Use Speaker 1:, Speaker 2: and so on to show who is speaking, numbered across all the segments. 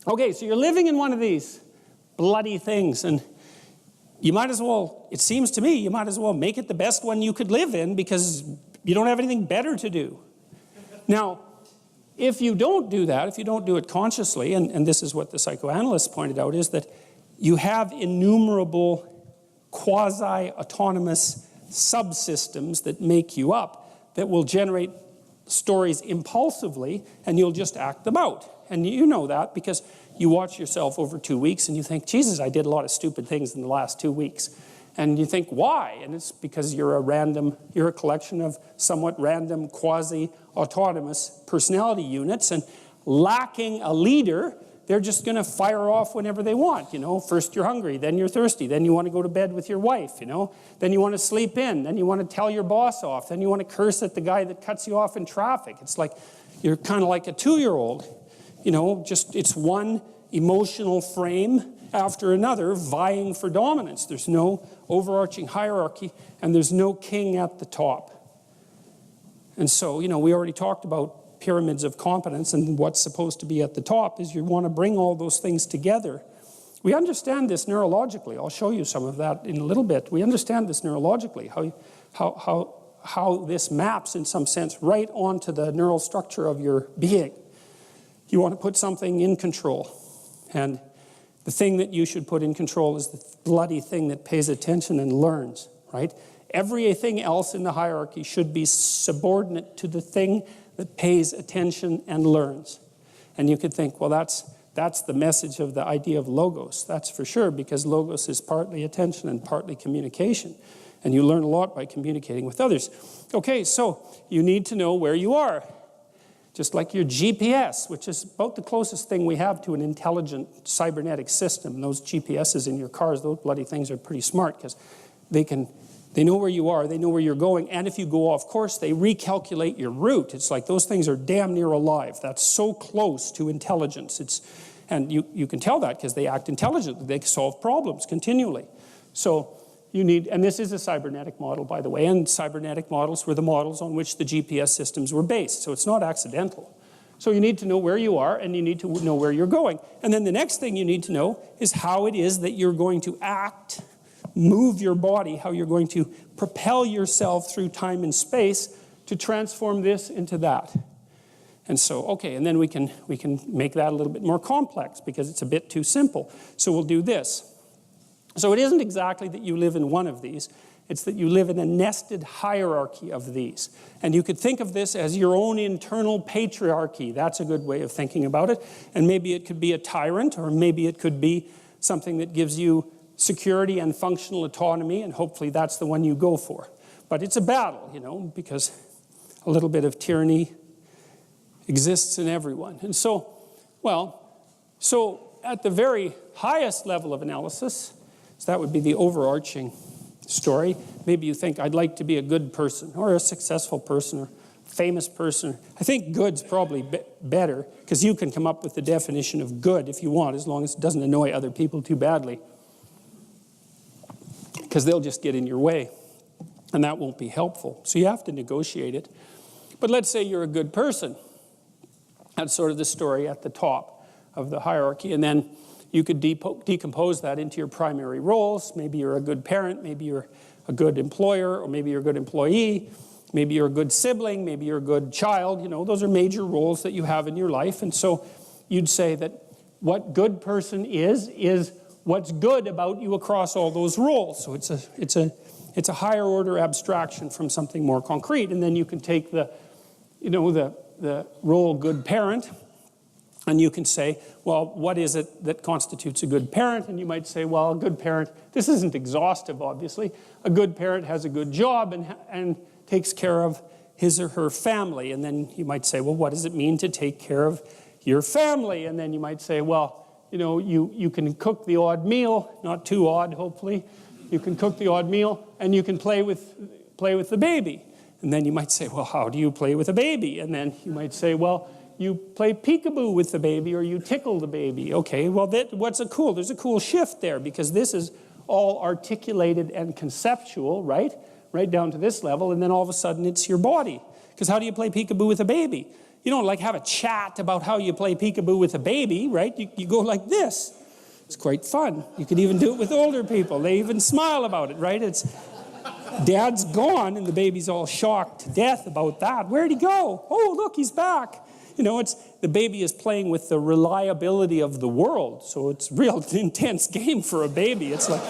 Speaker 1: Okay, so you're living in one of these bloody things, and you might as well, it seems to me, you might as well make it the best one you could live in because you don't have anything better to do. Now, if you don't do that, if you don't do it consciously, and this is what the psychoanalysts pointed out, is that you have innumerable quasi-autonomous subsystems that make you up, that will generate stories impulsively, and you'll just act them out. And you know that because you watch yourself over 2 weeks and you think, Jesus, I did a lot of stupid things in the last 2 weeks. And you think, why? And it's because you're a collection of somewhat random quasi-autonomous personality units, and lacking a leader, they're just going to fire off whenever they want. You know, first you're hungry, then you're thirsty, then you want to go to bed with your wife, you know, then you want to sleep in, then you want to tell your boss off, then you want to curse at the guy that cuts you off in traffic. It's like, you're kind of like a 2-year-old, you know, just it's one emotional frame after another vying for dominance. There's no overarching hierarchy, and there's no king at the top. And so, you know, we already talked about pyramids of competence, and what's supposed to be at the top is you want to bring all those things together. We understand this neurologically. I'll show you some of that in a little bit. We understand this neurologically, how this maps in some sense right onto the neural structure of your being. You want to put something in control, and the thing that you should put in control is the bloody thing that pays attention and learns, right? Everything else in the hierarchy should be subordinate to the thing that pays attention and learns. And you could think, well, that's the message of the idea of logos. That's for sure, because logos is partly attention and partly communication. And you learn a lot by communicating with others. Okay, so you need to know where you are. Just like your GPS, which is about the closest thing we have to an intelligent cybernetic system. Those GPSs in your cars, those bloody things are pretty smart because they know where you are, they know where you're going, and if you go off course, they recalculate your route. It's like those things are damn near alive. That's so close to intelligence. And you can tell that because they act intelligently. They solve problems continually. So you need, and this is a cybernetic model, by the way, and cybernetic models were the models on which the GPS systems were based, so it's not accidental. So you need to know where you are, and you need to know where you're going. And then the next thing you need to know is how it is that you're going to act, move your body, how you're going to propel yourself through time and space to transform this into that. And so, okay, and then we can make that a little bit more complex because it's a bit too simple. So we'll do this. So it isn't exactly that you live in one of these, it's that you live in a nested hierarchy of these. And you could think of this as your own internal patriarchy. That's a good way of thinking about it. And maybe it could be a tyrant, or maybe it could be something that gives you security and functional autonomy, and hopefully that's the one you go for. But it's a battle, you know, because a little bit of tyranny exists in everyone. And so, so at the very highest level of analysis, so that would be the overarching story. Maybe you think, I'd like to be a good person, or a successful person, or famous person. I think good's probably better, because you can come up with the definition of good if you want, as long as it doesn't annoy other people too badly. Because they'll just get in your way, and that won't be helpful. So you have to negotiate it. But let's say you're a good person. That's sort of the story at the top of the hierarchy, and then you could decompose that into your primary roles. Maybe you're a good parent, maybe you're a good employer, or maybe you're a good employee, maybe you're a good sibling, maybe you're a good child. You know, those are major roles that you have in your life. And so you'd say that what good person is what's good about you across all those roles. So it's a higher order abstraction from something more concrete. And then you can take the role good parent, and you can say, well, what is it that constitutes a good parent? And you might say, well, a good parent, this isn't exhaustive, obviously. A good parent has a good job and takes care of his or her family. And then you might say, well, what does it mean to take care of your family? And then you might say, well, you know, you can cook the odd meal, not too odd, hopefully. You can cook the odd meal, and you can play with the baby. And then you might say, well, how do you play with a baby? And then you might say, well, you play peekaboo with the baby, or you tickle the baby. Okay, well, there's a cool shift there, because this is all articulated and conceptual, right? Right down to this level, and then all of a sudden it's your body. Because how do you play peekaboo with a baby? you don't like have a chat about how you play peekaboo with a baby, right? You go like this. It's quite fun. You could even do it with older people. They even smile about it, right? It's Dad's gone, and the baby's all shocked to death about that. Where'd he go? Oh, look, he's back. You know, the baby is playing with the reliability of the world, so it's a real intense game for a baby. It's like,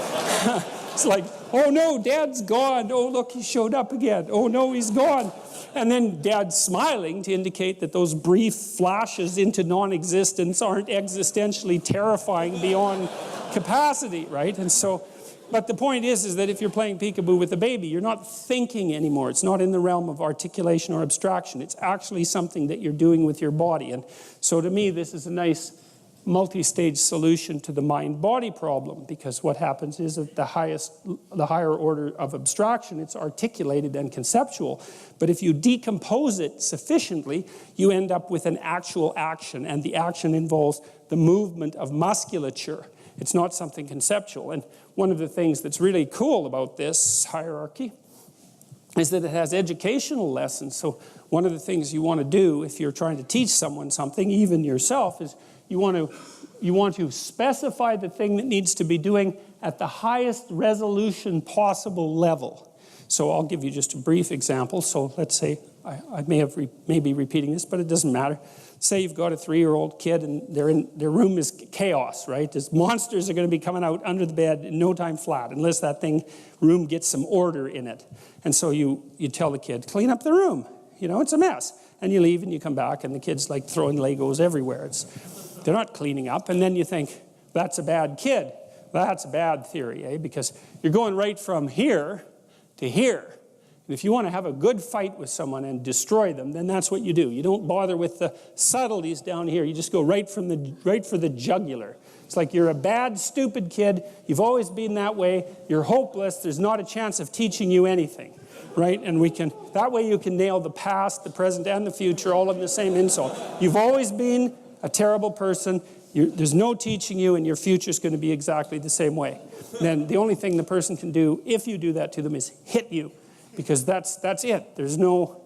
Speaker 1: it's like, oh no, Dad's gone. Oh, look, he showed up again. Oh no, he's gone. And then Dad's smiling to indicate that those brief flashes into non-existence aren't existentially terrifying beyond capacity, right? And so, but the point is that if you're playing peekaboo with a baby, you're not thinking anymore. It's not in the realm of articulation or abstraction. It's actually something that you're doing with your body. And so to me, this is a nice multi-stage solution to the mind-body problem, because what happens is that the higher order of abstraction, it's articulated and conceptual. But if you decompose it sufficiently, you end up with an actual action, and the action involves the movement of musculature. It's not something conceptual. And one of the things that's really cool about this hierarchy is that it has educational lessons. So one of the things you want to do if you're trying to teach someone something, even yourself, is you want to specify the thing that needs to be doing at the highest resolution possible level. So I'll give you just a brief example. So let's say, I may be repeating this, but it doesn't matter. Say you've got a 3-year-old kid and their room is chaos, right? There's monsters are going to be coming out under the bed in no time flat, unless that room gets some order in it. And so you tell the kid, clean up the room. You know, it's a mess. And you leave and you come back and the kid's like throwing Legos everywhere. They're not cleaning up. And then you think, that's a bad kid. That's a bad theory, eh? Because you're going right from here to here. And if you want to have a good fight with someone and destroy them, then that's what you do. You don't bother with the subtleties down here. You just go right for the jugular. It's like you're a bad, stupid kid. You've always been that way. You're hopeless. There's not a chance of teaching you anything, right? And that way you can nail the past, the present, and the future all in the same insult. You've always been a terrible person. There's no teaching you, and your future's going to be exactly the same way. Then the only thing the person can do, if you do that to them, is hit you. Because that's it. There's no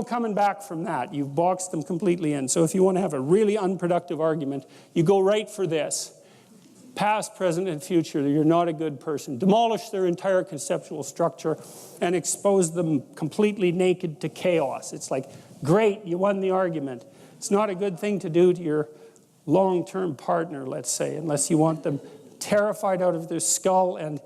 Speaker 1: coming back from that. You've boxed them completely in. So if you want to have a really unproductive argument, you go right for this. Past, present, and future, you're not a good person. Demolish their entire conceptual structure and expose them completely naked to chaos. It's like, great, you won the argument. It's not a good thing to do to your long-term partner, let's say, unless you want them terrified out of their skull and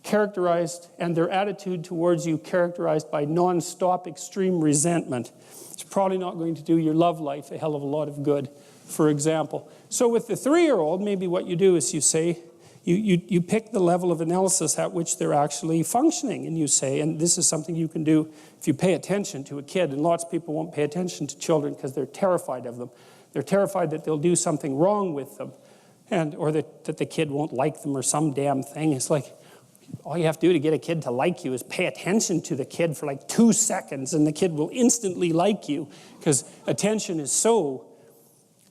Speaker 1: characterized, and their attitude towards you characterized by non-stop extreme resentment. It's probably not going to do your love life a hell of a lot of good, for example. So with the 3-year-old, maybe what you do is you say, you pick the level of analysis at which they're actually functioning, and you say, and this is something you can do if you pay attention to a kid, and lots of people won't pay attention to children because they're terrified of them. They're terrified that they'll do something wrong with them, or that the kid won't like them or some damn thing. It's like, all you have to do to get a kid to like you is pay attention to the kid for like 2 seconds, and the kid will instantly like you, because attention is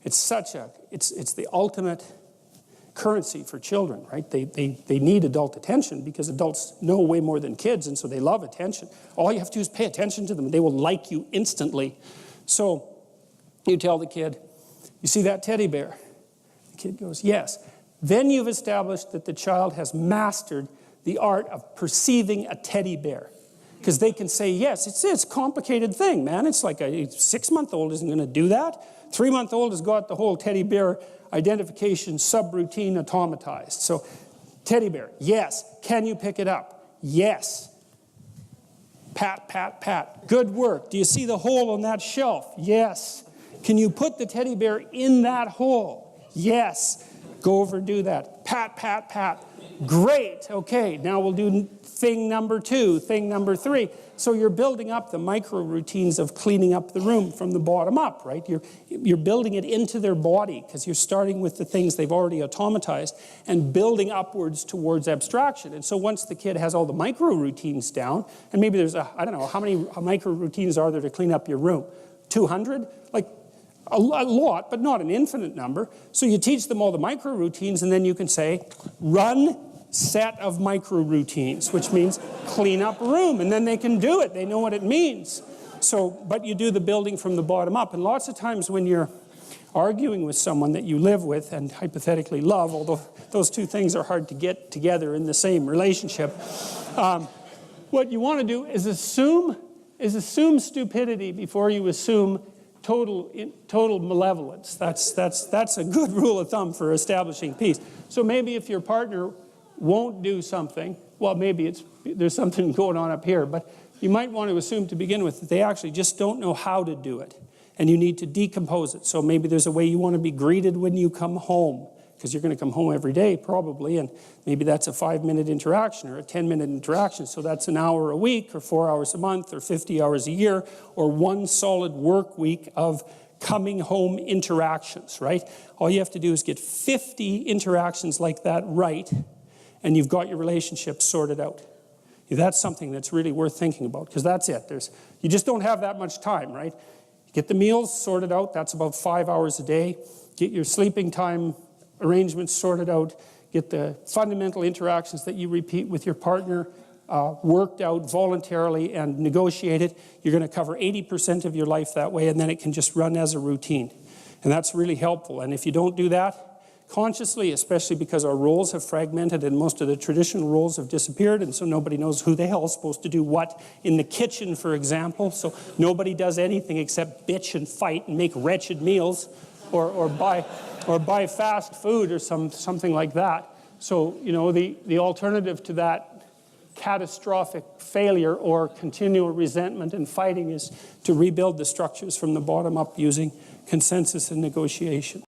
Speaker 1: it's the ultimate currency for children, right? They need adult attention because adults know way more than kids, and so they love attention. All you have to do is pay attention to them, and they will like you instantly. So you tell the kid, you see that teddy bear? The kid goes, yes. Then you've established that the child has mastered the art of perceiving a teddy bear. Because they can say, yes, it's a complicated thing, man. It's like a 6-month-old isn't going to do that. 3-month-old has got the whole teddy bear identification subroutine automatized. So, teddy bear, yes. Can you pick it up? Yes. Pat, pat, pat. Good work. Do you see the hole on that shelf? Yes. Can you put the teddy bear in that hole? Yes. Go over and do that. Pat, pat, pat. Great. Okay, now we'll do thing number 2, thing number 3. So you're building up the micro routines of cleaning up the room from the bottom up, right? You're building it into their body because you're starting with the things they've already automatized and building upwards towards abstraction. And so once the kid has all the micro routines down, and maybe there's I don't know, how many micro routines are there to clean up your room? 200? Like, a lot, but not an infinite number. So you teach them all the micro routines, and then you can say, run set of micro routines, which means clean up room, and then they can do it. They know what it means. So, but you do the building from the bottom up. And lots of times when you're arguing with someone that you live with and hypothetically love, although those two things are hard to get together in the same relationship, what you want to do is assume stupidity before you assume total malevolence. That's a good rule of thumb for establishing peace. So maybe if your partner won't do something, well, maybe there's something going on up here, but you might want to assume to begin with that they actually just don't know how to do it, and you need to decompose it. So maybe there's a way you want to be greeted when you come home, because you're going to come home every day probably, and maybe that's a 5-minute interaction or a 10-minute interaction. So that's an hour a week or 4 hours a month or 50 hours a year or one solid work week of coming home interactions, right? All you have to do is get 50 interactions like that right, and you've got your relationship sorted out. That's something that's really worth thinking about, because that's it. You just don't have that much time, right? Get the meals sorted out. That's about 5 hours a day. Get your sleeping time arrangements sorted out. Get the fundamental interactions that you repeat with your partner worked out voluntarily and negotiated. You're going to cover 80% of your life that way, and then it can just run as a routine. And that's really helpful. And if you don't do that consciously, especially because our roles have fragmented and most of the traditional roles have disappeared, and so nobody knows who the hell is supposed to do what in the kitchen, for example. So nobody does anything except bitch and fight and make wretched meals or buy fast food or something like that. So, you know, the alternative to that catastrophic failure or continual resentment and fighting is to rebuild the structures from the bottom up using consensus and negotiation.